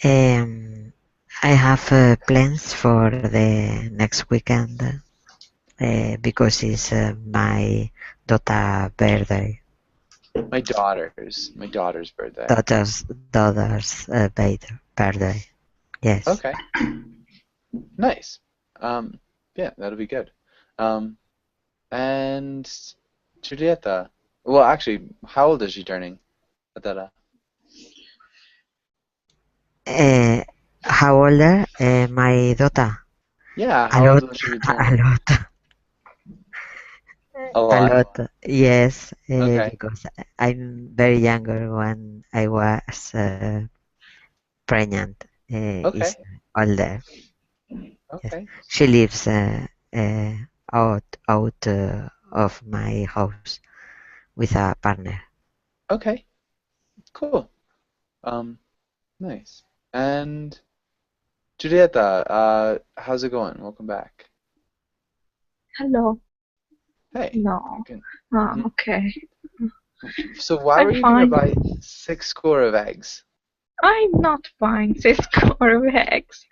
Um, I have plans for the next weekend because it's my birthday, My daughter's birthday. daughter's birthday. Yes. Okay, nice. Um, yeah, that'll be good. Um, and Julieta, well, actually, how old is she turning? Adela? Uh, how old? My daughter. Yeah, A how old lot, will she be a turning? lot, A a lot? lot. Yes, Okay, because I'm very younger when I was pregnant. Is okay, older. Yes, okay, she lives out of my house with a partner. okay, cool. Um, nice. And Julieta, how's it going? Welcome back. Hello. Hey, you No. can. Oh, Mhm. okay. So why I'm were you gonna fine. buy 6 score of eggs? I'm not fine. Cisco or X.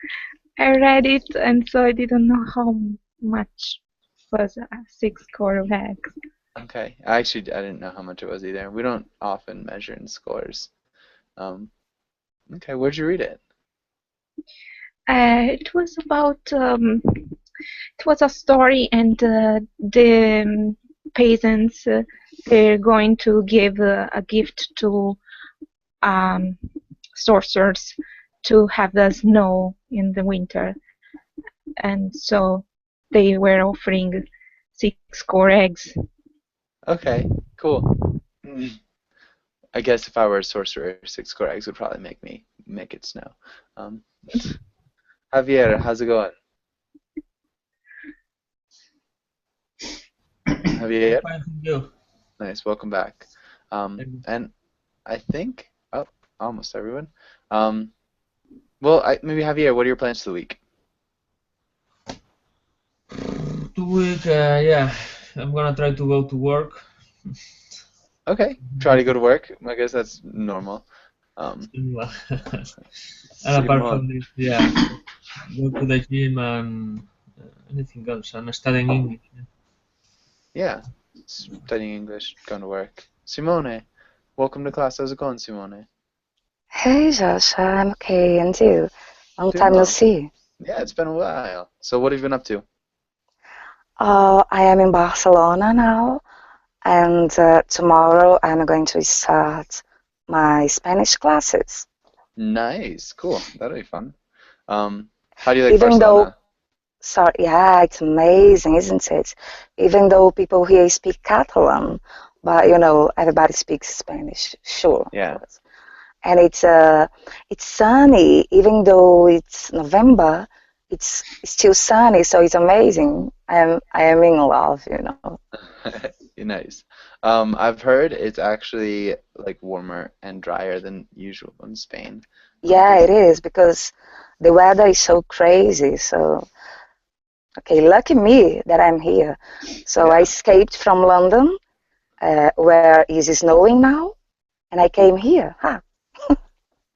I read it and so I didn't know how much was a 6 score of X. Okay, I didn't know how much it was either. We don't often measure in scores. Um, okay, where'd you read it? It was about it was a story and the peasants they're going to give a gift to um, sorcerers to have the snow in the winter, and so they were offering 6 score eggs. Okay, cool. Mm. I guess if I were a sorcerer, 6 score eggs would probably make it snow. Um, Javier, how's it going? Javier, Fine, thank you. nice, welcome back. Thank you. And I think, oh, almost everyone. Um, well, maybe Javier, what are your plans for the week? 2 week, yeah, I'm gonna try to go to work. Okay, try to go to work. I guess that's normal. Um, And apart Simon, from this, yeah, go to the gym and anything else, and studying English. Yeah. yeah, studying English, going to work. Simone, welcome to class. How's it going, Simone? Hey Josh, I'm okay, and you? Long Doing time no well. see. Yeah, it's been a while. So what have you been up to? I am in Barcelona now, and tomorrow I'm going to start my Spanish classes. Nice, cool. That'll be fun. How do you like Even though, Barcelona? sorry, yeah, it's amazing, isn't it? Even though people here speak Catalan, but everybody speaks Spanish, sure, of Yeah. course. And it's sunny, even though it's November, it's still sunny, so it's amazing. I am in love. Nice. I've heard it's actually like warmer and drier than usual in Spain. Yeah, 'Cause it is because the weather is so crazy. So, okay, lucky me that I'm here. So I yeah, escaped from London, where it is snowing now, and I came here. Huh.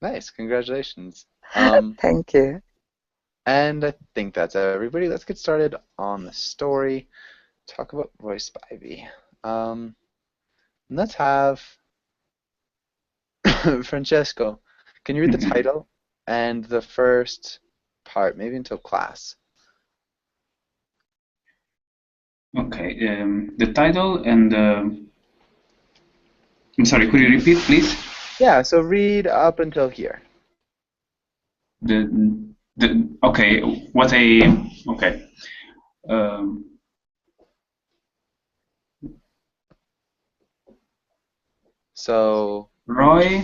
nice. Congratulations. Um, Thank you. and I think that's everybody. Let's get started on the story. Talk about Roy Spivey. Um, let's have Francesco. Can you read the Mhm. title and the first part, maybe until class? Okay, the title and I'm sorry, could you repeat, please? Yeah, so read up until here. The okay, what I okay. Um, So, Roy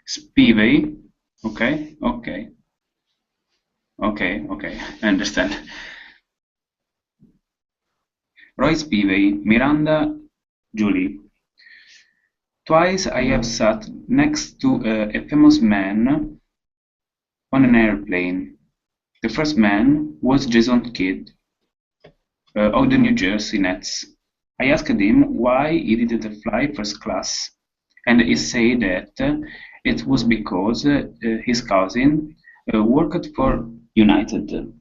Spivey. Okay, I understand. Roy Spivey, Miranda, Julie. Twice I have sat next to a famous man on an airplane. The first man was Jason Kidd of the New Jersey Nets. I asked him why he didn't fly first class, and he said that it was because his cousin worked for United.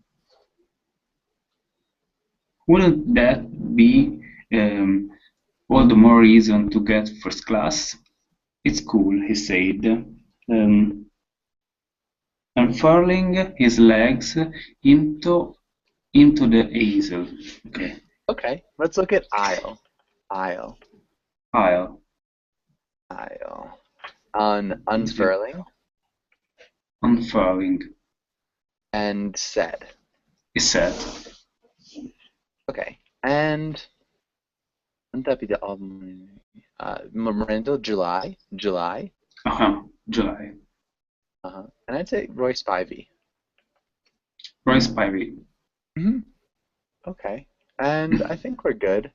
Wouldn't that be all the more reason to get first class? It's cool, he said, unfurling his legs into the easel. Okay. Okay, let's look at aisle. Aisle. Aisle. Aisle. On unfurling Unfurling. and said. He said. Okay, and wouldn't that be the Memorando, July? July? July. And I'd say Roy Spivey. Roy Spivey. Okay, and I think we're good.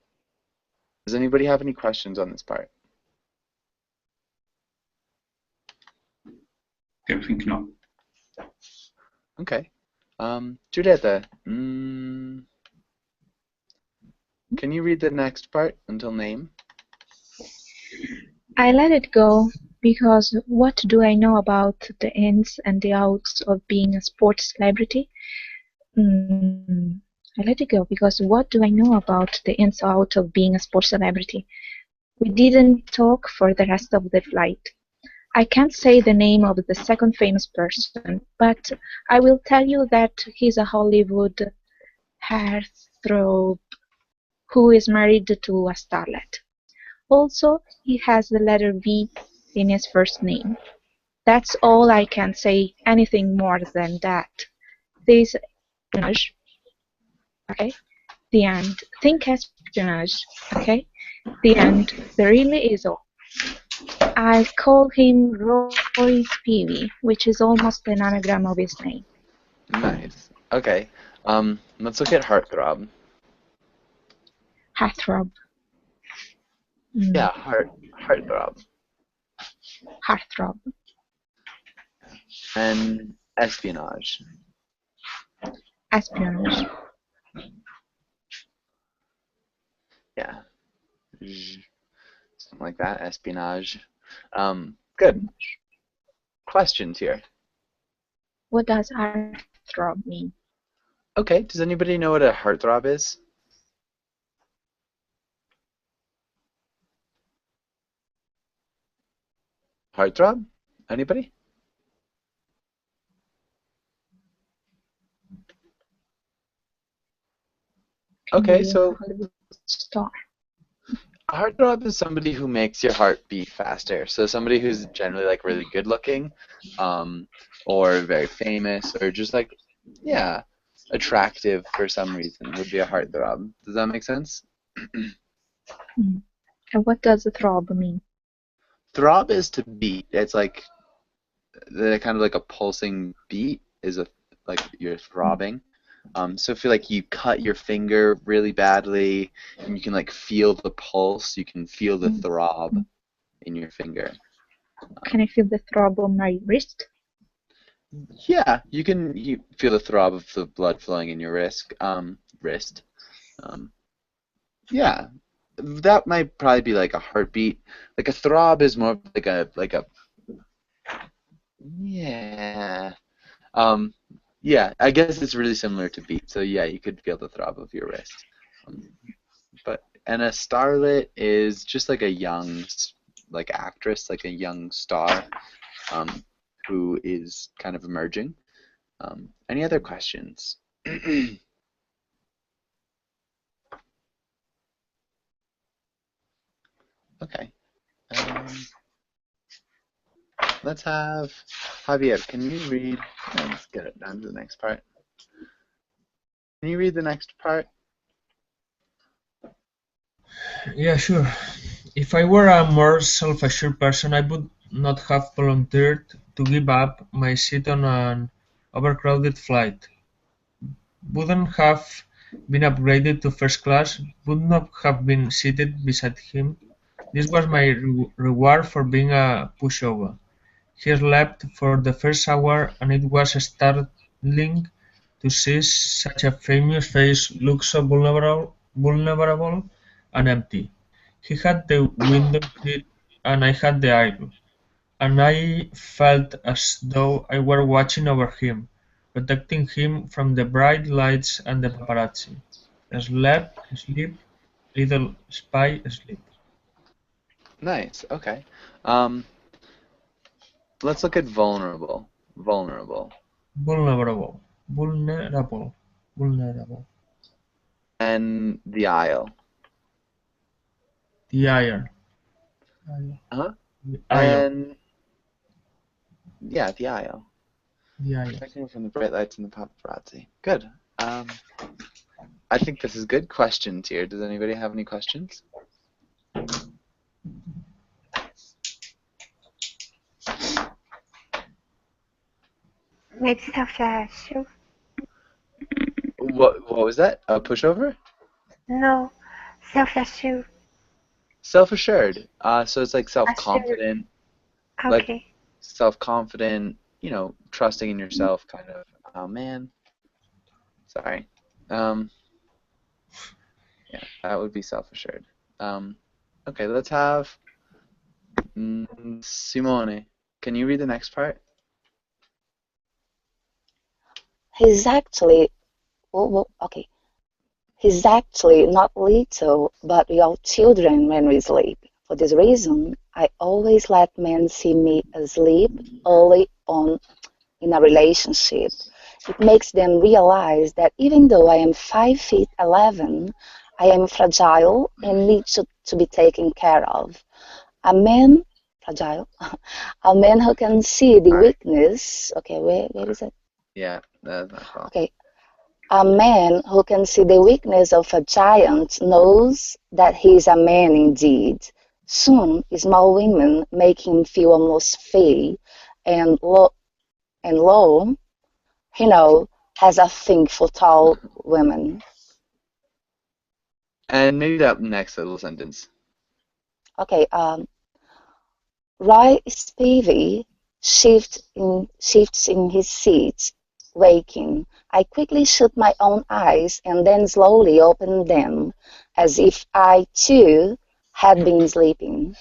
Does anybody have any questions on this part? I think no. Okay. Giulietta, can you read the next part until name? I let it go because what do I know about the ins and the outs of being a sports celebrity? I let it go because what do I know about the ins and outs of being a sports celebrity? We didn't talk for the rest of the flight. I can't say the name of the second famous person, but I will tell you that he's a Hollywood heartthrob who is married to a starlet. Also, he has the letter V in his first name. That's all I can say. Anything more than that. This espionage. Okay? The end. Think espionage. Okay? The end. There really is all. I'll call him Roy Spivey, which is almost an anagram of his name. Nice. Okay. Let's look at heartthrob. Heartthrob. Yeah, heartthrob. Heartthrob. And espionage. Espionage. Yeah. Something like that, espionage. Good. Questions here. What does heartthrob mean? Okay, does anybody know what a heartthrob is? Heartthrob? Anybody? Okay, so Hollywood star. a heartthrob is somebody who makes your heart beat faster. So somebody who's generally like really good looking, or very famous, or just like, yeah, attractive for some reason would be a heartthrob. Does that make sense? And what does a throb mean? Throb is to beat. It's like the kind of like a pulsing beat is like you're throbbing. So if you like you cut your finger really badly and you can like feel the pulse, you can feel the throb in your finger. Can I feel the throb on my wrist? Yeah, you feel the throb of the blood flowing in your wrist. Yeah, that might probably be like a heartbeat. Like a throb is more like a yeah. Yeah, I guess it's really similar to beat. So yeah, you could feel the throb of your wrist. And a starlet is just like a young like actress, like a young star, who is kind of emerging. Any other questions? Okay. Let's have Javier. Can you read? Let's get it down to the next part. Can you read the next part? Yeah, sure. If I were a more self-assured person, I would not have volunteered to give up my seat on an overcrowded flight. Wouldn't have been upgraded to first class, would not have been seated beside him. This was my reward for being a pushover. He slept for the first hour, and it was startling to see such a famous face look so vulnerable and empty. He had the window seat, and I had the aisle. and I felt as though I were watching over him, protecting him from the bright lights and the paparazzi. Sleep, little spy, sleep. Nice. Okay. Um, let's look at vulnerable. Vulnerable. Vulnerable, vulnerable, vulnerable. And the aisle. The aisle, Uh-huh. the aisle, And yeah, the aisle. the aisle. Protecting him from the bright lights and the paparazzi. Good. I think this is good questions here. Does anybody have any questions? Maybe self-assured. What was that? A pushover? No, self-assured. Self-assured. So it's like self-confident, like Okay. self-confident, trusting in yourself kind of. Oh man. Sorry. Yeah, that would be self-assured. Okay, let's have Simone. Can you read the next part? He's actually, okay. He's actually not little, but we are children when we sleep. For this reason, I always let men see me asleep early on in a relationship. It makes them realize that even though I am 5 feet 11, I am fragile and need to be taken care of. A man, fragile, a man who can see the weakness. Okay, where is it? Yeah, that's my fault. Okay. A man who can see the weakness of a giant knows that he is a man indeed. Soon, small women make him feel almost fey, and lo, he has a thing for tall women. And maybe that next little sentence. Okay, Roy Spivey shifts in his seat, waking. I quickly shut my own eyes and then slowly opened them, as if I, too, had been sleeping.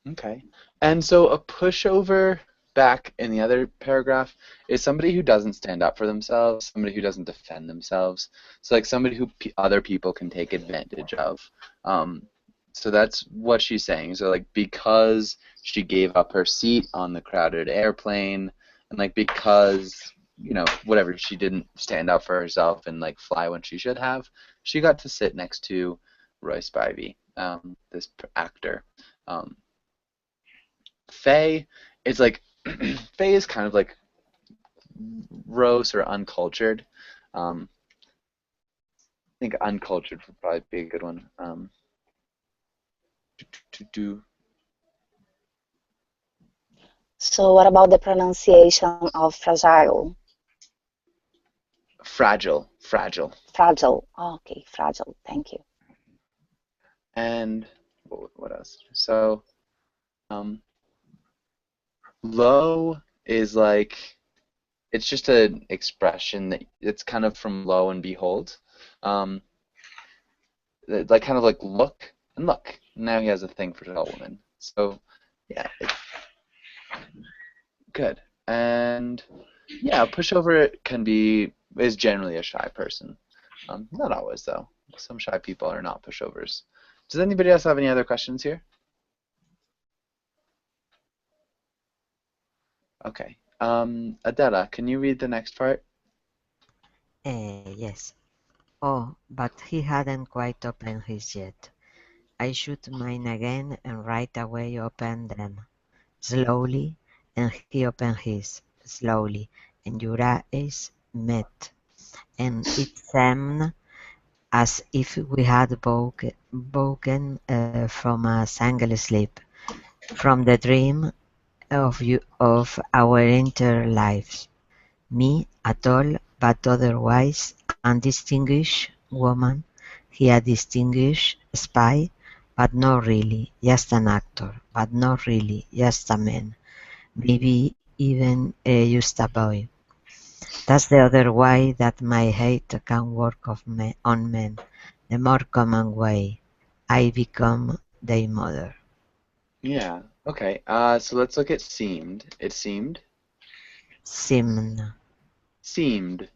Okay. And so a pushover back in the other paragraph is somebody who doesn't stand up for themselves, somebody who doesn't defend themselves. So like somebody who other people can take advantage of. So that's what she's saying. So like because she gave up her seat on the crowded airplane, and like because whatever, she didn't stand up for herself and like fly when she should have, she got to sit next to Roy Spivey, this actor. Faye is like Faye is kind of like gross or uncultured. I think uncultured would probably be a good one. So what about the pronunciation of fragile? Fragile. Fragile. Oh, okay, fragile. Thank you. And what else? So, low is like, it's just an expression that it's kind of from lo and behold. Like kind of like look and look. Now he has a thing for tall women. So yeah, it's good. And yeah, a pushover is generally a shy person. Not always though. Some shy people are not pushovers. Does anybody else have any other questions here? Okay. Adela, can you read the next part? Yes. Oh, but he hadn't quite opened his yet. I shut mine again and right away opened them. Slowly, and he opened his, slowly, and your eyes met, and it seemed as if we had woken from a single sleep, from the dream of our entire lives. Me, a tall but otherwise undistinguished woman, he a distinguished spy, but not really, just an actor, but not really, just a man, maybe even just a boy. That's the other way that my hate can work on men, the more common way. I become their mother. Yeah. Okay, so let's look at seemed. It seemed. Seemed. Seemed.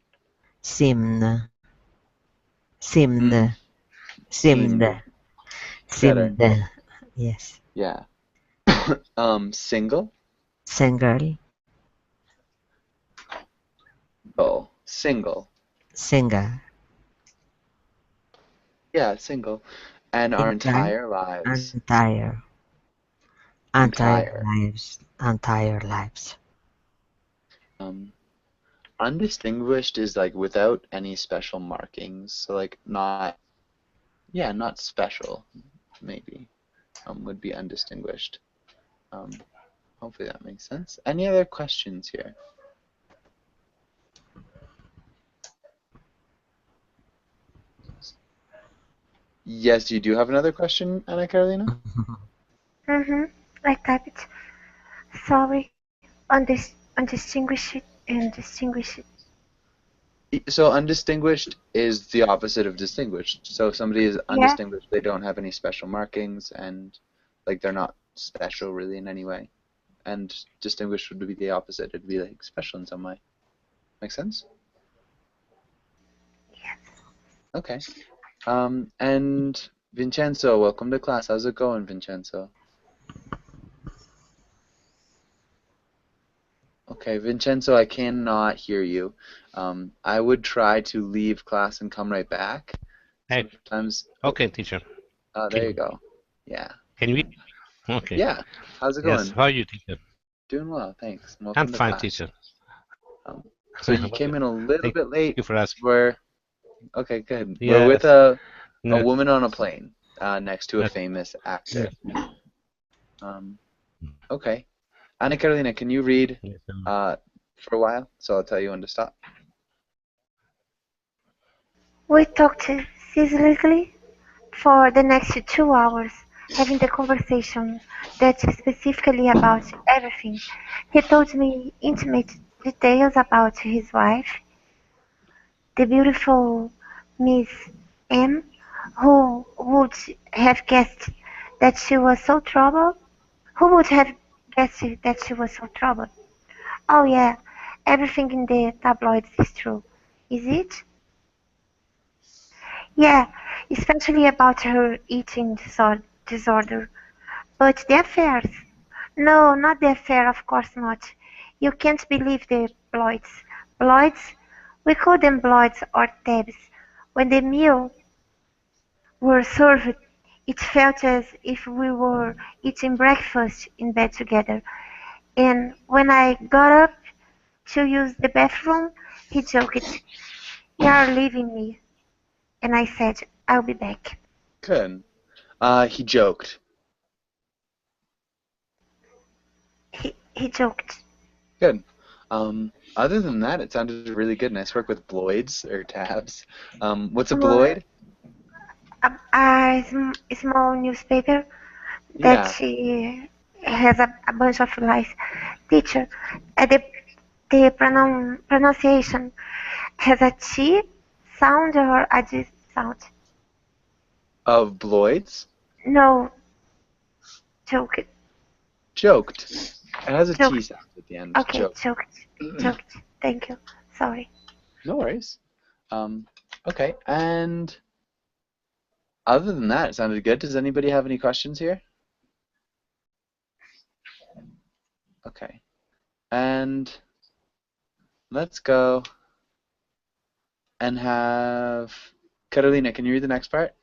Seemed. Seemed. Mm, Seemed. seemed. Better. Seemed. Yes. Yeah. Single. Single. Oh, single. Single. Yeah, single. And our Entire. entire lives. Entire. Entire Entire. lives. Entire lives. Undistinguished is like without any special markings. So like not, yeah, not special, maybe, would be undistinguished. Hopefully that makes sense. Any other questions here? Yes, you do have another question, Anna Carolina? I got it. Sorry. Undistinguished and distinguished. So undistinguished is the opposite of distinguished. So if somebody is Yeah. undistinguished, they don't have any special markings and like they're not special really in any way. And distinguished would be the opposite. It'd be like special in some way. Make sense? Yes. Okay. And Vincenzo, welcome to class. How's it going, Vincenzo? Okay, Vincenzo, I cannot hear you. I would try to leave class and come right back. Hey. Sometimes. Okay, teacher. There you go. Yeah. Can you? Okay. Yeah. How's it Yes. going? How are you, teacher? Doing well, thanks. Welcome I'm to fine, class. teacher. So you came in a little bit late. Thank you for asking. Okay, good. Yes. We're with a No. woman on a plane next to a famous actor. Okay. Anna Carolina, can you read Yes, for a while? So I'll tell you when to stop. We talked ceaselessly for the next 2 hours, having the conversation that's specifically about everything. He told me intimate details about his wife, the beautiful Miss M, who would have guessed that she was so troubled? Who would have guessed that she was so troubled? Oh yeah, everything in the tabloids is true. Is it? Yeah, especially about her eating disorder. But the affairs? No, not the affair, of course not. You can't believe the Bloids. Bloids? We call them Bloids or Tabs. When the meal were served, it felt as if we were eating breakfast in bed together. And when I got up to use the bathroom, he joked, "You're leaving me." And I said, "I'll be back." Good. He joked. He joked. Good. Other than that, it sounded really good. Nice work with Bloids or tabs. What's a Bloid? A small newspaper that has a bunch of lies. Teacher, the pronunciation has a T sound or a G sound? Of Bloids? No. Joked. Joked. It has a Joked. T sound at the end. Okay, Joked. joked. Thank you. Sorry. No worries. Okay, and other than that, it sounded good. Does anybody have any questions here? Okay. And let's go and have Carolina, can you read the next part?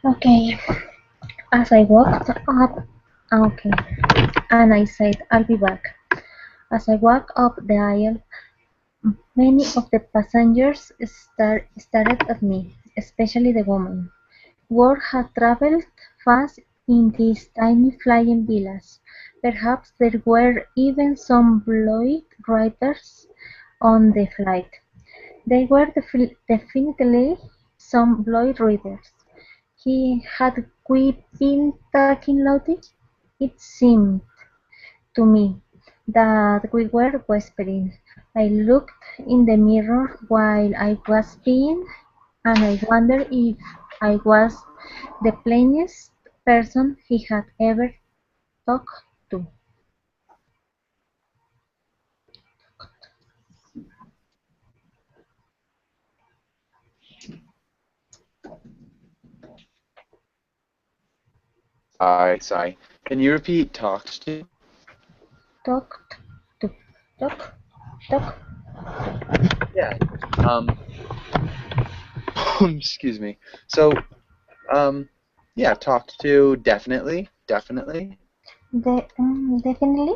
Okay. As I walked up, okay, and I said, "I'll be back." As I walked up the aisle, many of the passengers stared at me, especially the woman. Word had traveled fast in these tiny flying villas. Perhaps there were even some Bloid writers on the flight. They were definitely some Bloid readers. Had we been talking loudly? It seemed to me that we were whispering. I looked in the mirror while I was peeing, and I wondered if I was the plainest person he had ever talked to. Sorry. Can you repeat talked to? Talked to. Talk. Talk. Yeah. Excuse me. So, yeah, talked to, definitely. Definitely. Definitely.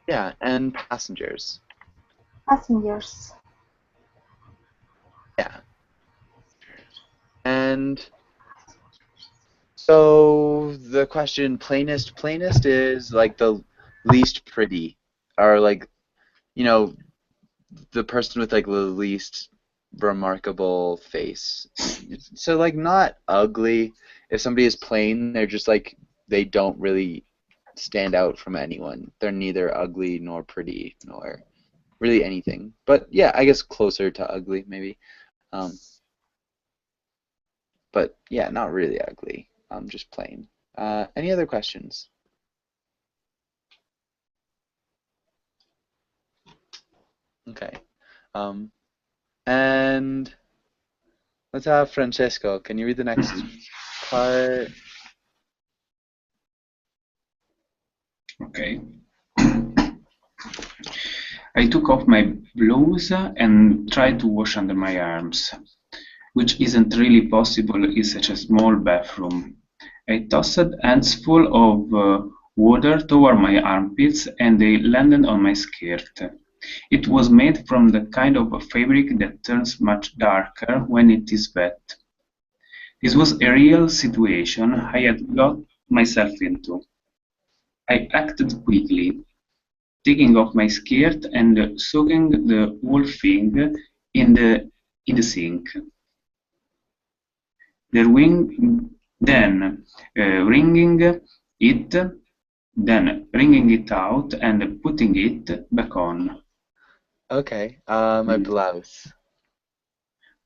Yeah, and passengers. Passengers. Yeah. And so the question, plainest is like the least pretty, or like, you know, the person with like the least remarkable face. So like not ugly. If somebody is plain, they're just like they don't really stand out from anyone. They're neither ugly nor pretty nor really anything. But yeah, I guess closer to ugly maybe. But yeah, not really ugly. Just plain. Any other questions? Okay. And let's have Francesco. Can you read the next part? Okay. I took off my blouse and tried to wash under my arms, which isn't really possible in such a small bathroom. I tossed handfuls of water toward my armpits and they landed on my skirt. It was made from the kind of fabric that turns much darker when it is wet. This was a real situation I had got myself into. I acted quickly, taking off my skirt and soaking the whole thing in the sink. Then wringing it out and putting it back on. Okay. My blouse.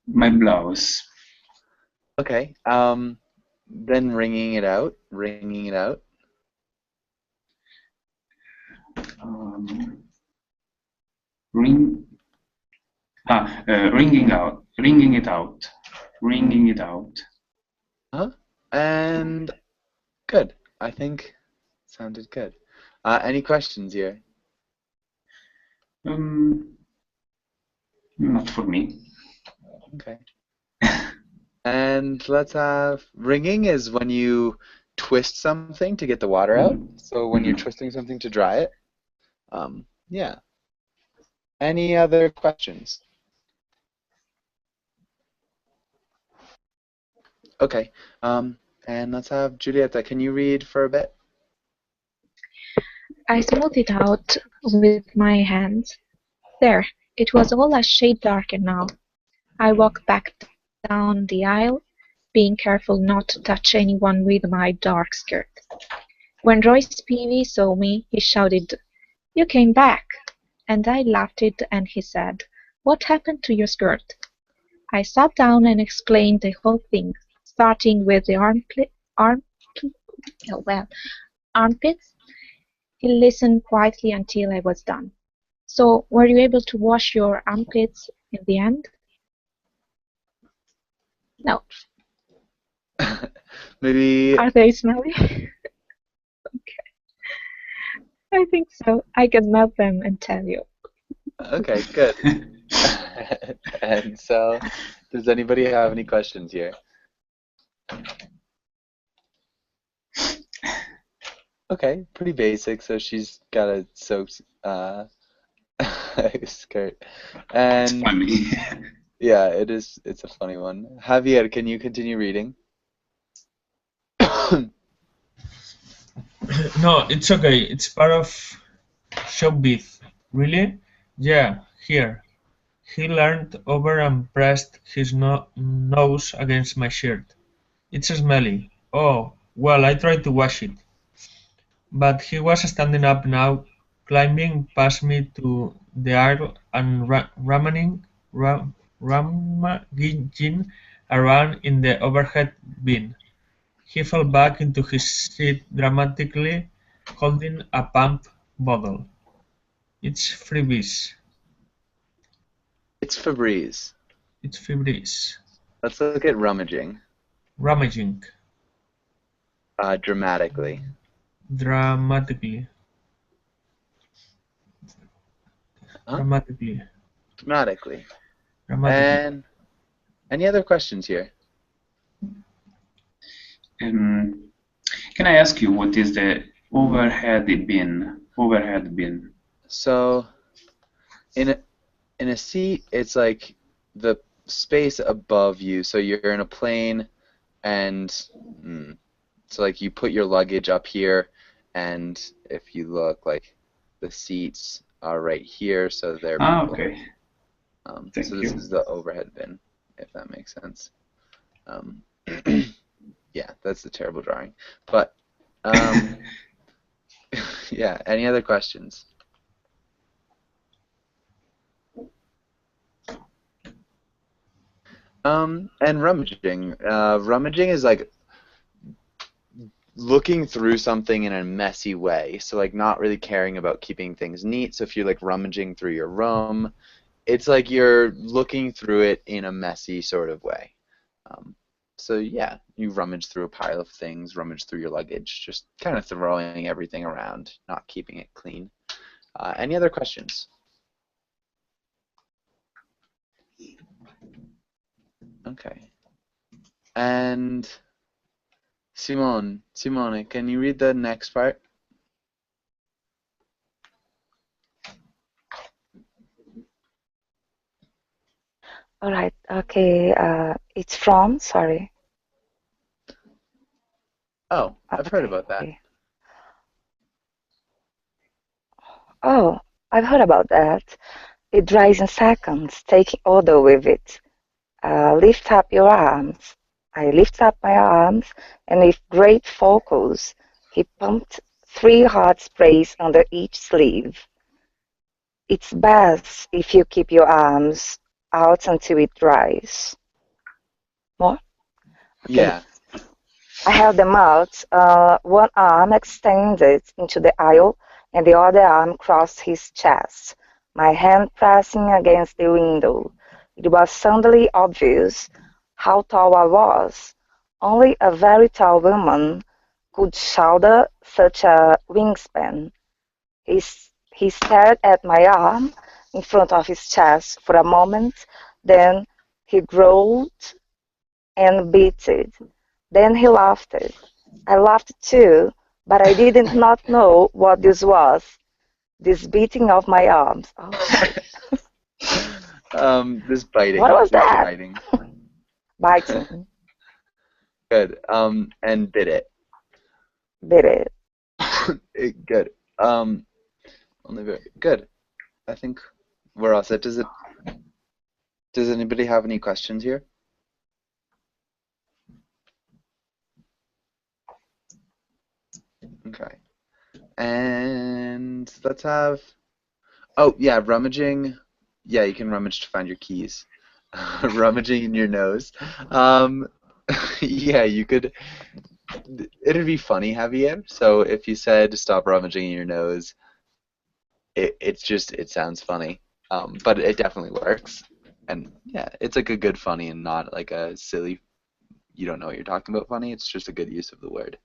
My blouse. Okay. Then wringing it out. Wringing it out. Huh? And good. I think sounded good. Any questions here? Not for me. Okay. And let's have wringing is when you twist something to get the water out. So when you're twisting something to dry it. Yeah. Any other questions? Okay. And let's have Giulietta. Can you read for a bit? I smoothed it out with my hands. There, it was all a shade darker now. I walked back down the aisle, being careful not to touch anyone with my dark skirt. When Royce Peavy saw me, he shouted, "You came back!" And I laughed and he said, "What happened to your skirt?" I sat down and explained the whole thing, starting with the armpits. He listened quietly until I was done. "So, were you able to wash your armpits in the end?" No. Maybe. Are they smelly? Okay. I think so. I can smell them and tell you. Okay, good. And so, does anybody have any questions here? Okay, pretty basic. So she's got a soaked skirt, and it's funny. Yeah, it is. It's a funny one. Javier, can you continue reading? No, it's okay. It's part of showbiz. Really? Yeah, here. He leaned over and pressed his nose against my shirt. It's smelly. Oh, well, I tried to wash it. But he was standing up now, climbing past me to the aisle and rummaging around in the overhead bin. He fell back into his seat dramatically, holding a pump bottle. It's Febreze. It's Febreze. It's Febreze. Let's look at rummaging. Rummaging. Dramatically. Dramatically. Huh? Dramatically. Dramatically. Dramatically. And any other questions here? Can I ask you what is the overhead bin? Overhead bin. So, in a seat, it's like the space above you. So you're in a plane, and so like you put your luggage up here, and if you look, like the seats are right here, so they're people. Okay. Thank so this you. is the overhead bin, if that makes sense. Yeah, that's a terrible drawing. But yeah, any other questions? And rummaging. Rummaging is like looking through something in a messy way. So like not really caring about keeping things neat. So if you're like rummaging through your room, it's like you're looking through it in a messy sort of way. So yeah, you rummage through a pile of things, rummage through your luggage, just kind of throwing everything around, not keeping it clean. Any other questions? Okay. And Simone, can you read the next part? All right. Okay. It's from. Sorry. Oh, I've heard about that. Okay. Oh, I've heard about that. It dries in seconds, taking odor with it. Lift up your arms. I lift up my arms, and with great focus, he pumped 3 hot sprays under each sleeve. It's best if you keep your arms out until it dries. More? Okay. Yeah. I held them out, one arm extended into the aisle and the other arm crossed his chest, my hand pressing against the window. It was suddenly obvious how tall I was. Only a very tall woman could shoulder such a wingspan. He stared at my arm in front of his chest for a moment, then he growled and bleated. Then he laughed. I laughed too, but I did not know what this was. This beating of my arms. Oh. This biting. What was that? Biting. Biting. Good. And bit it. Bit it. Good. Only very good. I think we're all set. Does anybody have any questions here? Okay. And let's have. Oh yeah, rummaging. Yeah, you can rummage to find your keys. Rummaging in your nose. Yeah, you could. It'd be funny, Javier. So if you said stop rummaging in your nose, it sounds funny. But it definitely works. And yeah, it's like a good funny and not like a silly, you don't know what you're talking about funny. It's just a good use of the word.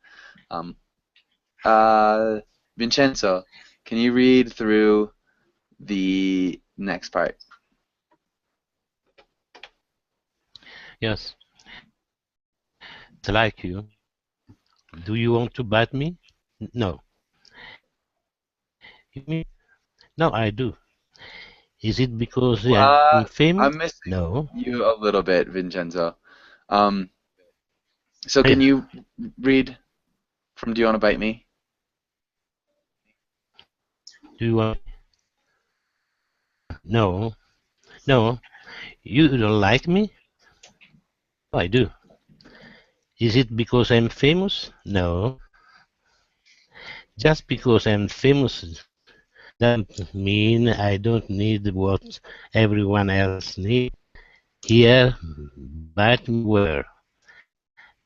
Vincenzo, can you read through the next part? Yes. It's like you. Do you want to bite me? No. You mean? No, I do. Is it because I'm famous? I'm missing No. you a little bit, Vincenzo. So can you read from Do You Want to Bite Me? Do you want? No. No. You don't like me? I do. Is it because I'm famous? No. Just because I'm famous doesn't mean I don't need what everyone else needs. Here, bite me where?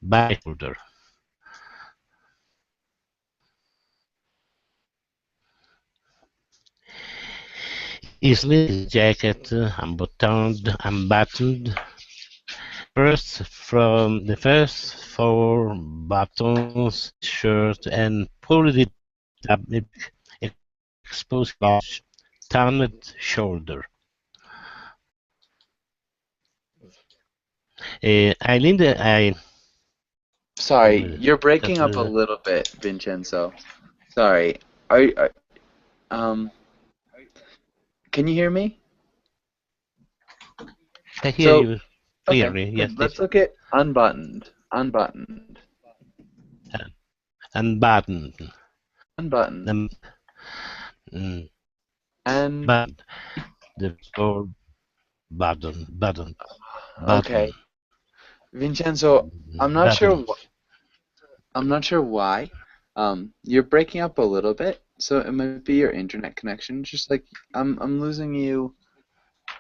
By shoulder. His jacket unbuttoned. From the first four buttons, shirt, and pulled it up, exposed large, tanned shoulder. Sorry, you're breaking up a little bit, Vincenzo. Sorry. Can you hear me? I hear you clearly. Okay, Yes. let's look at unbuttoned. Unbuttoned. Unbuttoned. And the four button. Okay, Vincenzo, I'm not sure. I'm not sure why. You're breaking up a little bit, so it might be your internet connection. Just like I'm losing you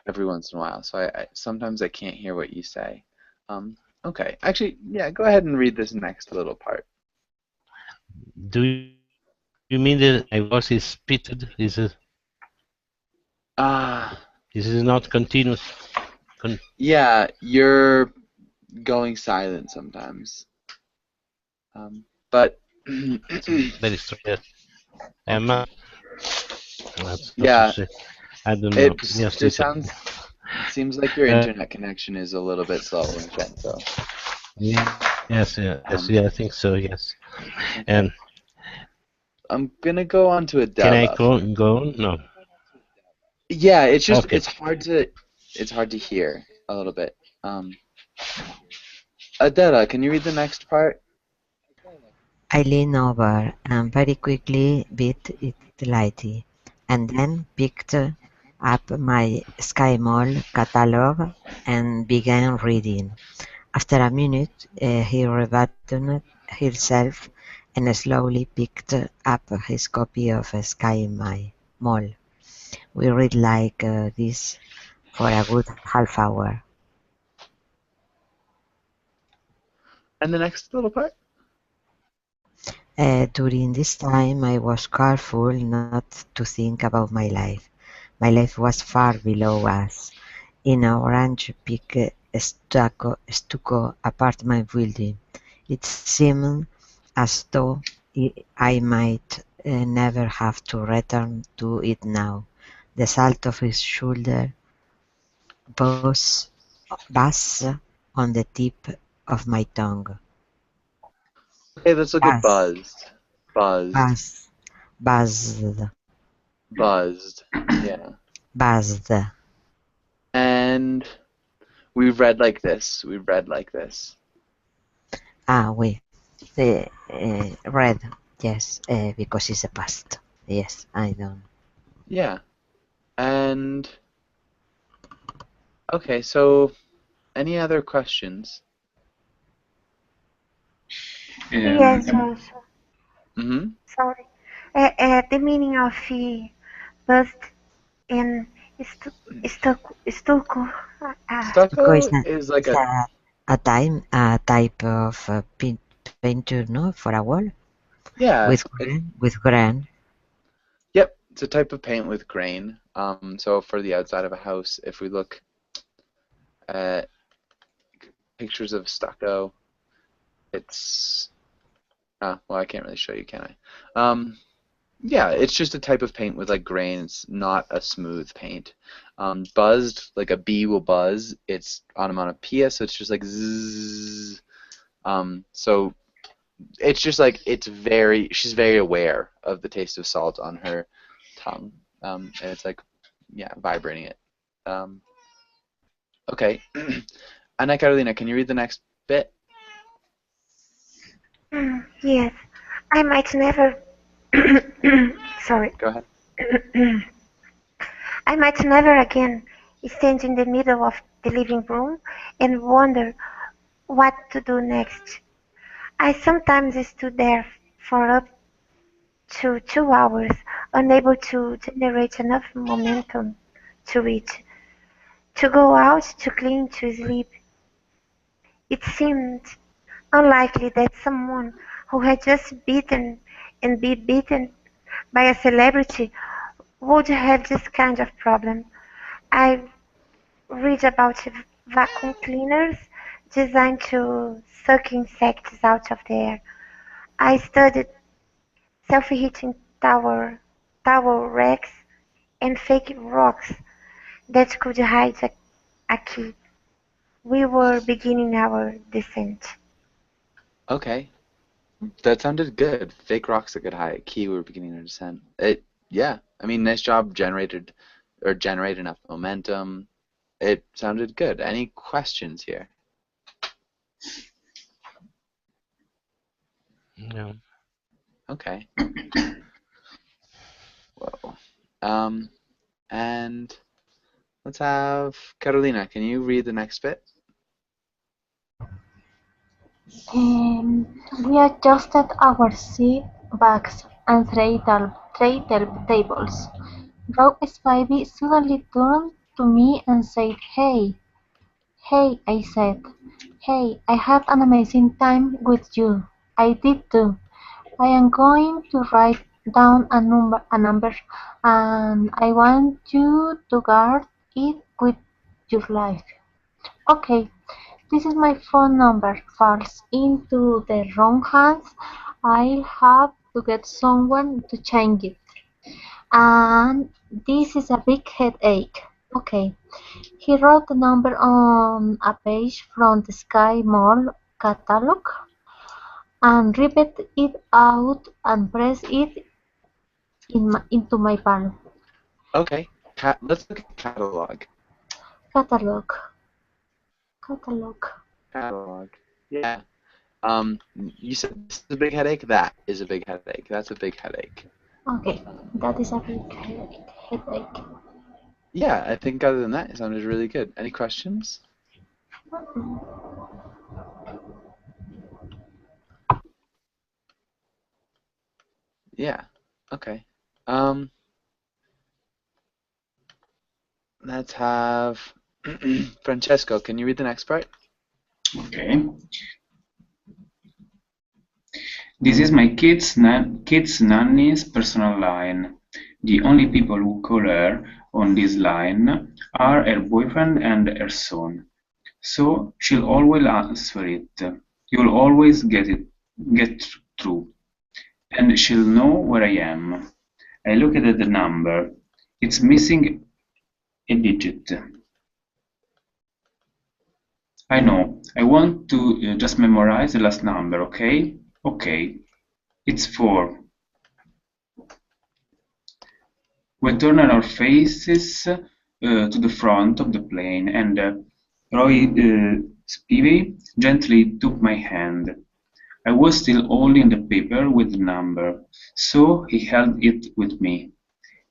every once in a while, so I sometimes I can't hear what you say. Okay, actually, yeah, go ahead and read this next little part. Do you mean that my voice is pitted? This is not continuous. Yeah, you're going silent sometimes. But very strange. Emma. Yeah, I don't know. It seems like your internet connection is a little bit slow, Vincenzo. Yes, I think so. Yes, and I'm gonna go on to Adela. Can I go on? No. Yeah, it's just Okay. it's hard to hear a little bit. Adela, can you read the next part? I leaned over and very quickly bit it lightly, and then picked up my Sky Mall catalog and began reading. After a minute, he rebuttoned himself and slowly picked up his copy of Sky Mall. We read like this for a good half hour. And the next little part? During this time, I was careful not to think about my life. My life was far below us, in a orange brick stucco apartment building. It seemed as though I might never have to return to it now. The salt of his shoulder buzzed on the tip of my tongue. Okay, let's look at buzzed. Buzzed. Buzzed. Yeah. Buzzed. And we read like this. Oui. Red. Yes, because it's a past. Yes, I know. Yeah. And okay, so any other questions? Yes, also. Mm-hmm. Sorry. The meaning of buzzed in stucco. Stucco is like a type of painter, no, for a wall. Yeah. With grain. Yep, it's a type of paint with grain. So for the outside of a house, if we look at pictures of stucco, it's well, I can't really show you, can I? Yeah, it's just a type of paint with like grain. It's not a smooth paint. Buzzed, like a bee will buzz, it's onomatopoeia, so it's just like zzz. So it's just like she's very aware of the taste of salt on her tongue, and it's like, yeah, vibrating it. Okay, Ana Carolina, can you read the next bit? Yes, I might never. Sorry. Go ahead. I might never again stand in the middle of the living room and wonder what to do next. I sometimes stood there for up to 2 hours, unable to generate enough momentum to reach to go out, to clean, to sleep. It seemed unlikely that someone who had just beaten and be beaten by a celebrity would have this kind of problem. I read about vacuum cleaners designed to suck insects out of the air. I studied self-heating towel racks and fake rocks that could hide a key. We were beginning our descent. Okay, that sounded good. Fake rocks that could hide key. We're beginning to descend. Yeah. I mean, nice job. Generate enough momentum. It sounded good. Any questions here? No. Okay. Whoa. And let's have Carolina. Can you read the next bit? We adjusted our seat backs and tray tables. Rose Baby suddenly turned to me and said, "Hey." "Hey," I said. "Hey, I had an amazing time with you." "I did too. I am going to write down a number, and I want you to guard it with your life." "Okay, this is my phone number. Falls into the wrong hands, I'll have to get someone to change it. And this is a big headache." "Okay." He wrote the number on a page from the Sky Mall catalog and ripped it out and pressed it into my palm. Okay. Let's look at catalog. Catalog. Catalog. Yeah. You said this is a big headache. That is a big headache. That's a big headache. Okay, that is a big headache. Yeah, I think other than that, it sounded really good. Any questions? Yeah. Okay. Let's have Francesco. Can you read the next part? Okay. This is my kid's nanny's personal line. The only people who call her on this line are her boyfriend and her son. So she'll always answer it. You'll always get through. And she'll know where I am. I looked at the number. It's missing a digit. I know. I want to just memorize the last number, okay? Okay. It's 4. We turned our faces to the front of the plane, and Roy Spivey gently took my hand. I was still holding the paper with the number, so he held it with me.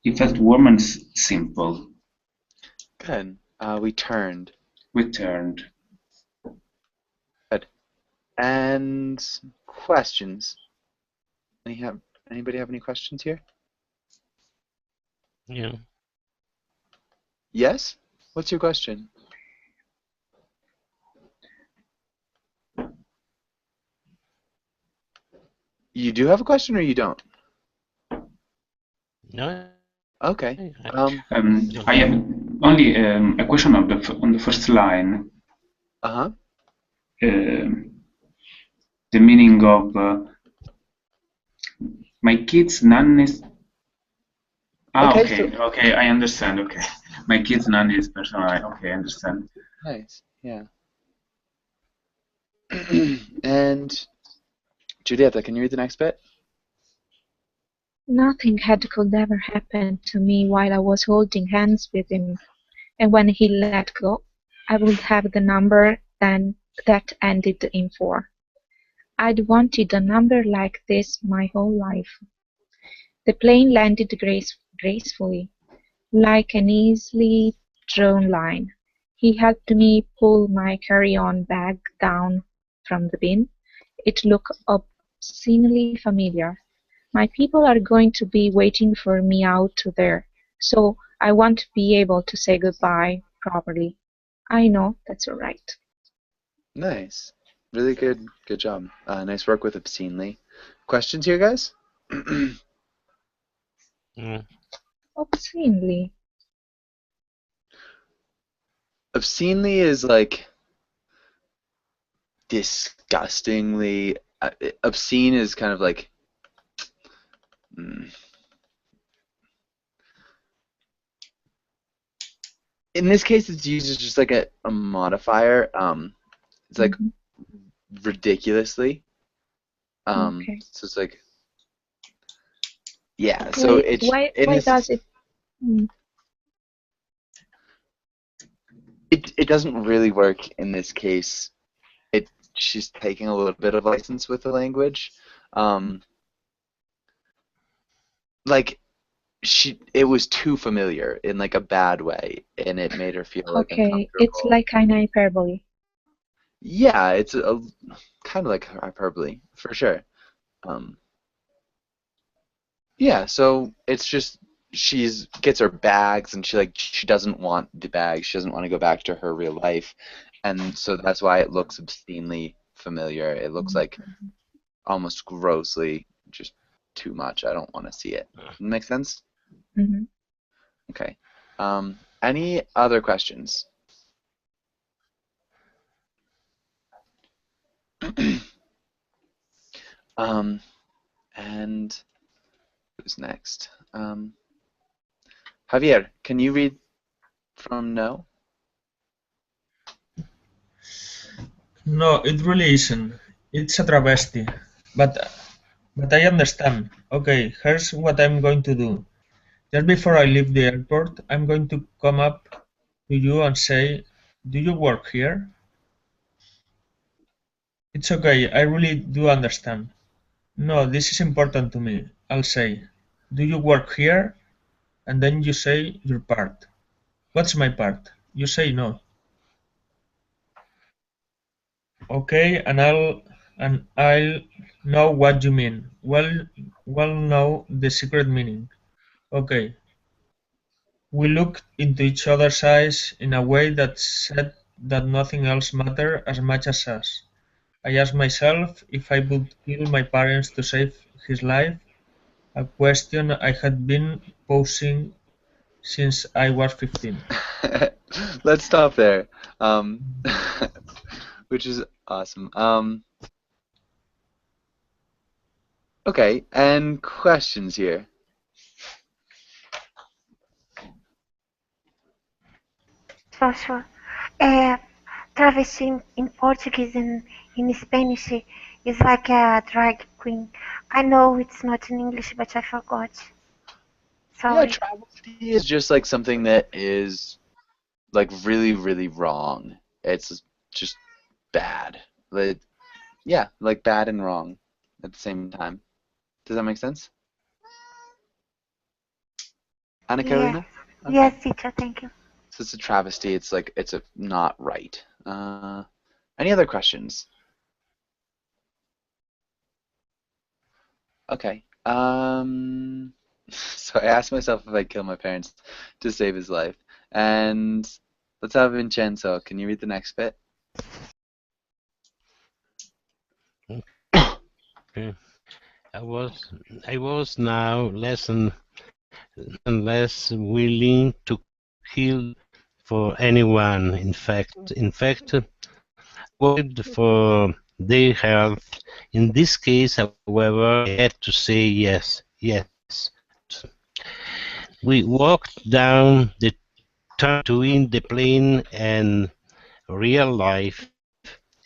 It felt warm and simple. Good. We turned. We turned. Good. And questions? Anybody have any questions here? Yeah. Yes? What's your question? You do have a question or you don't? No. Okay. I have only a question on the first line. Uh-huh. The meaning of my kid's nanny's. Okay, I understand. Okay, my kid's nanny's personal. Okay, I understand. Nice. Yeah. And Giulietta, can you read the next bit? Nothing could ever happen to me while I was holding hands with him, and when he let go, I would have the number that ended in 4. I'd wanted a number like this my whole life. The plane landed gracefully, like an easily drawn line. He helped me pull my carry-on bag down from the bin. It looked obscenely familiar. My people are going to be waiting for me out there, so I want to be able to say goodbye. properly. I know that's right. Nice. Really good job. Nice work with obscenely. Questions here, guys? Mm. Obscenely. Obscenely is like disgustingly. Obscene is kind of like. In this case, it's used as just like a modifier. It's like ridiculously. Okay. So it's like. Yeah. So it's. Why does it? It doesn't really work in this case. She's taking a little bit of license with the language. Like it was too familiar in like a bad way, and it made her feel like Okay, it's like kind of hyperbole. Yeah, it's a kind of like hyperbole for sure. Yeah, so it's just gets her bags, and she doesn't want the bags. She doesn't want to go back to her real life, and so that's why it looks obscenely familiar. It looks like almost grossly just too much. I don't want to see it. Make sense? Mm-hmm. Okay. Any other questions? And who's next? Javier, can you read from No? No, it really isn't. It's a travesty. But I understand. Okay, here's what I'm going to do. Just before I leave the airport, I'm going to come up to you and say, do you work here? It's okay, I really do understand. No, this is important to me. I'll say, do you work here? And then you say your part. What's my part? You say no. Okay, and I'll know what you mean. Well know the secret meaning. Okay. We looked into each other's eyes in a way that said that nothing else mattered as much as us. I asked myself if I would kill my parents to save his life, a question I had been posing since I was 15. Let's stop there. Which is awesome. Okay, and questions here. Sure. Travesti in Portuguese and in Spanish is like a drag queen. I know it's not in English, but I forgot. Sorry. Yeah, travesty is just like something that is like really, really wrong. It's just bad. Like, yeah, like bad and wrong at the same time. Does that make sense? Anna Carolina? Okay. Yes, teacher, thank you. So it's a travesty. It's like it's a not right. Any other questions? Okay. So I asked myself if I'd kill my parents to save his life. And let's have Vincenzo. Can you read the next bit? Okay. I was now less and less willing to kill for anyone. In fact, worried for their health. In this case, however, I had to say yes. We walked down the tunnel between the plane and real life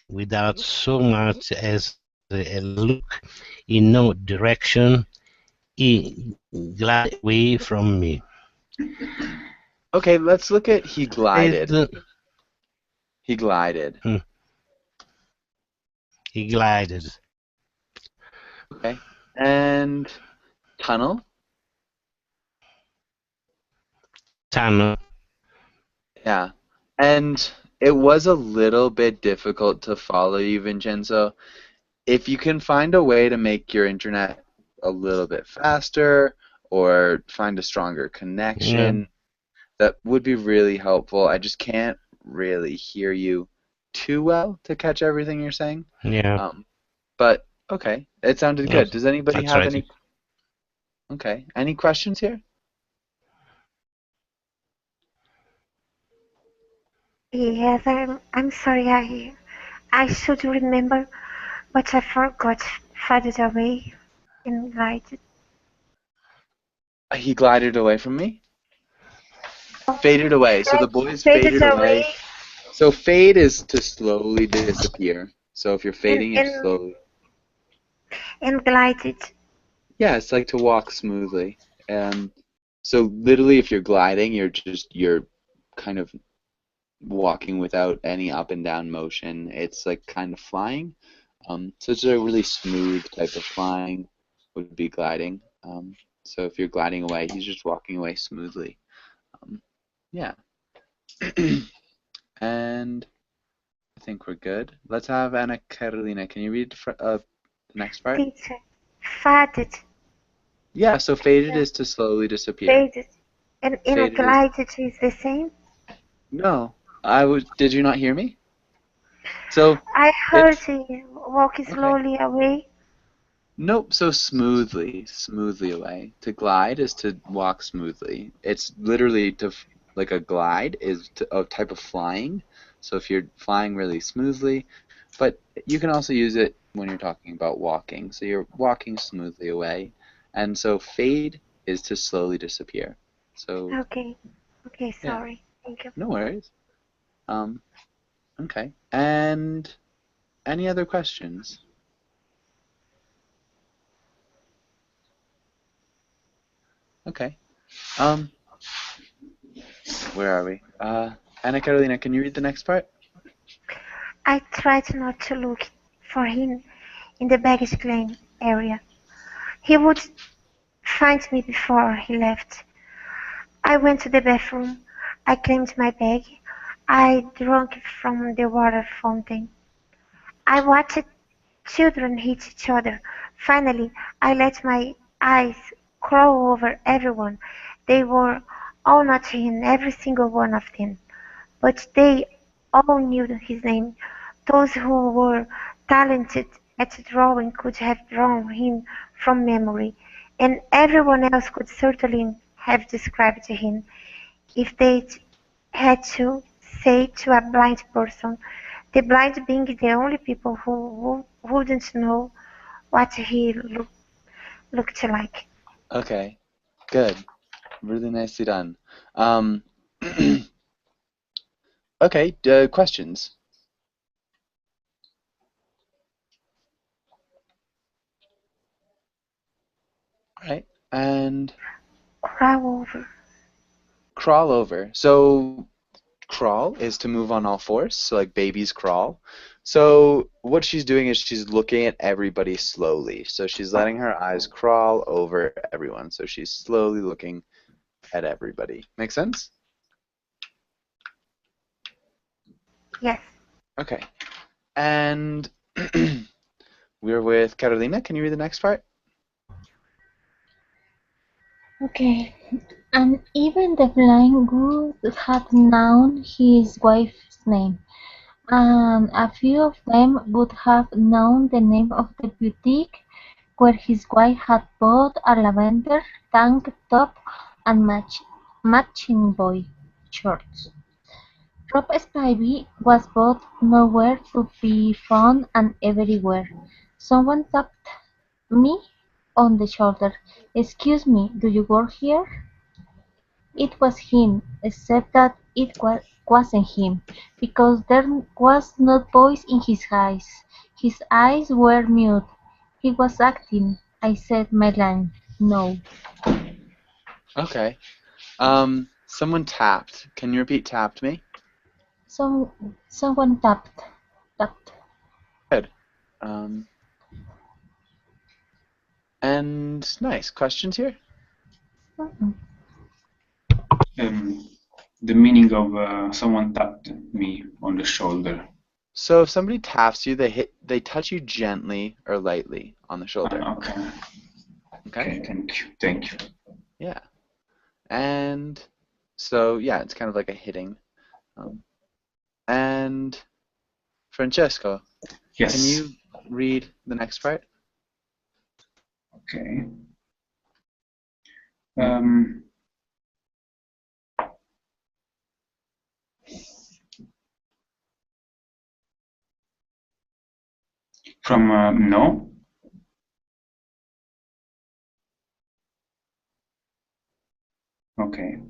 without so much as a look in no direction. He glided away from me. Okay, let's look at he glided. He glided. He glided. Okay. And tunnel? Tunnel. Yeah. And it was a little bit difficult to follow you, Vincenzo. If you can find a way to make your internet a little bit faster or find a stronger connection, that would be really helpful. I just can't really hear you too well to catch everything you're saying. Yeah, But okay, it sounded no, good. Does anybody that's have right. any? Okay, any questions here? Yes, I'm sorry. I should remember, but I forgot. Faded away and glided. He glided away from me. Faded away. So the boys Faded faded away. away So fade is to slowly disappear. So if you're and fading, you're and slowly. and glided. Yeah, it's like to walk smoothly. So literally, if you're gliding, you're kind of walking without any up and down motion. It's like kind of flying. So it's a really smooth type of flying would be gliding. So if you're gliding away, he's just walking away smoothly. Yeah. And I think we're good. Let's have Anna Carolina. Can you read the next part? Teacher. Faded. Yeah, so faded is to slowly disappear. Faded. And Faded is glided is the same? no. Did you not hear me? So I heard if you walk okay. slowly away. Nope, so smoothly away. To glide is to walk smoothly. It's literally like a glide is a type of flying. So if you're flying really smoothly, but you can also use it when you're talking about walking. So you're walking smoothly away. And so fade is to slowly disappear. So Okay. Okay, yeah, sorry. Thank you. no worries. Um, okay. And any other questions? Okay. Um, where are we? Anna Carolina, can you read the next part? I tried not to look for him in the baggage claim area. He would find me before he left. I went to the bathroom. I claimed my bag. I drank from the water fountain. I watched children hit each other. Finally, I let my eyes crawl over everyone. They were all not him, every single one of them. But they all knew his name. Those who were talented at drawing could have drawn him from memory, and everyone else could certainly have described him if they'd had to say to a blind person, the blind being the only people who wouldn't know what he looked like. Okay, good. Really nicely done. Okay, questions? All right, and Crawl over. crawl over. So crawl is to move on all fours, so like babies crawl. So what she's doing is she's looking at everybody slowly. So she's letting her eyes crawl over everyone. So she's slowly looking at everybody. Make sense? Yes. Okay. And we're with Carolina. Can you read the next part? Okay. And even the blind would have known his wife's name, and a few of them would have known the name of the boutique where his wife had bought a lavender tank top and matching boy shorts. Rob Spivey was both nowhere to be found and everywhere. Someone tapped me on the shoulder. "Excuse me, do you work here?" It was him, except that it wasn't him, because there was no voice in his eyes. His eyes were mute. He was acting. I said my line. No. Okay. Someone tapped. Can you repeat tapped me? Someone tapped. Good. And nice. Questions here? The meaning of someone tapped me on the shoulder. So if somebody taps you, they touch you gently or lightly on the shoulder. Okay, thank you. Yeah. And So yeah, it's kind of like a hitting. And Francesco, Yes. can you read the next part? Okay. From no. Okay.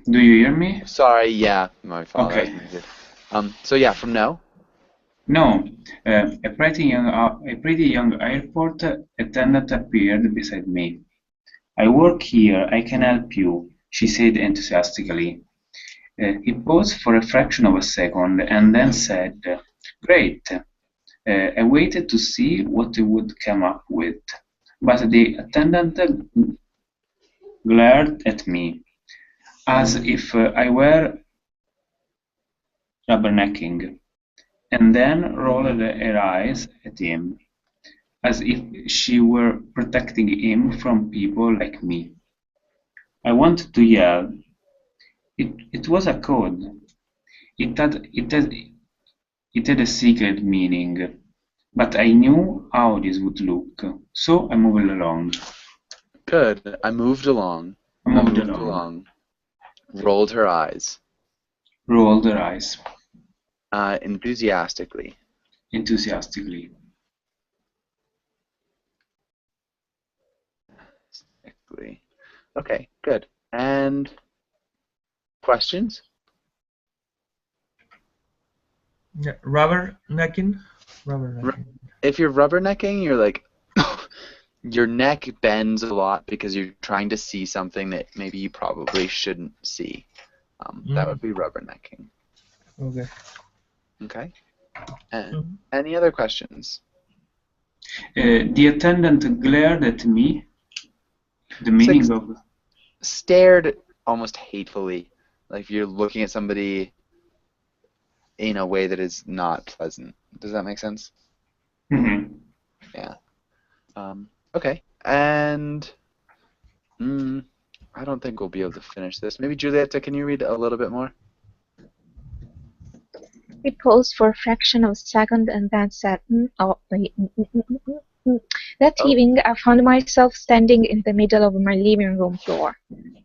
Do you hear me? Sorry, yeah, my fault. Okay. That was muted. So yeah, from no. No, a pretty young airport attendant appeared beside me. I work here, I can help you, she said enthusiastically. He paused for a fraction of a second and then said, Great. I waited to see what he would come up with, but the attendant glared at me as if I were rubbernecking, and then rolled her eyes at him, as if she were protecting him from people like me. I wanted to yell. It was a code. It had a secret meaning, but I knew how this would look, so I moved along. Good. I moved along. I moved along. Rolled her eyes. Rolled her eyes. Enthusiastically. Enthusiastically. Okay, good. And questions? Yeah, rubbernecking. If you're rubbernecking, you're like your neck bends a lot because you're trying to see something that maybe you probably shouldn't see. That would be rubbernecking. Okay. Okay. And any other questions? The attendant glared at me. The meaning like of stared almost hatefully, like you're looking at somebody in a way that is not pleasant. Does that make sense? Mm-hmm. Yeah. Okay. And I don't think we'll be able to finish this. Maybe Giulietta, can you read a little bit more? He paused for a fraction of a second and then said, That evening, I found myself standing in the middle of my living room floor.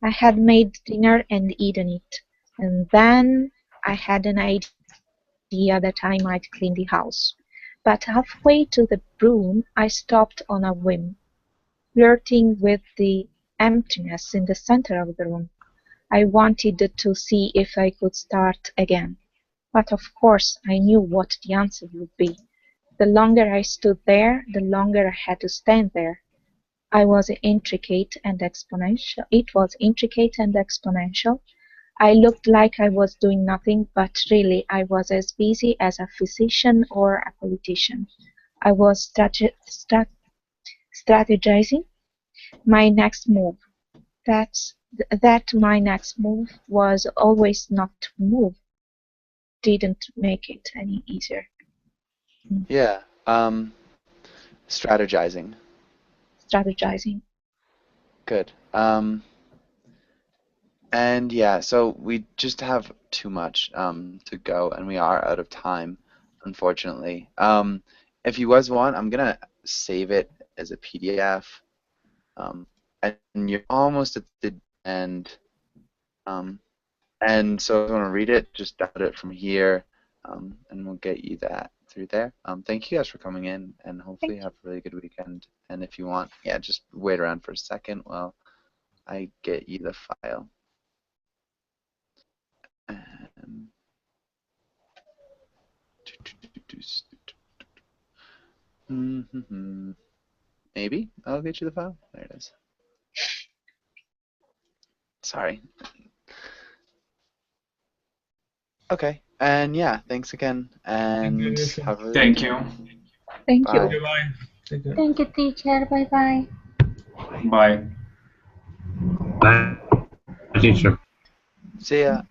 I had made dinner and eaten it, and then I had an idea that I might clean the house. But halfway to the broom, I stopped on a whim, flirting with the emptiness in the center of the room. I wanted to see if I could start again. But of course I knew what the answer would be. The longer I stood there, the longer I had to stand there. It was intricate and exponential. I looked like I was doing nothing, but really I was as busy as a physician or a politician. I was strategizing my next move. That my next move was always not to move didn't make it any easier. Yeah. Strategizing. Good. And yeah, so we just have too much to go, and we are out of time, unfortunately. If you guys want, I'm gonna save it as a PDF. And you're almost at the end. And so if you want to read it, just download it from here, and we'll get you that through there. Thank you guys for coming in, and hopefully you have a really good weekend. And if you want, yeah, just wait around for a second while I get you the file. Maybe I'll get you the file. There it is. Sorry. Okay, and yeah, thanks again, and have a really Thank good you. Thank Bye. you. Bye. Take care. Thank you, teacher. Bye bye. Bye. Bye, teacher. See ya.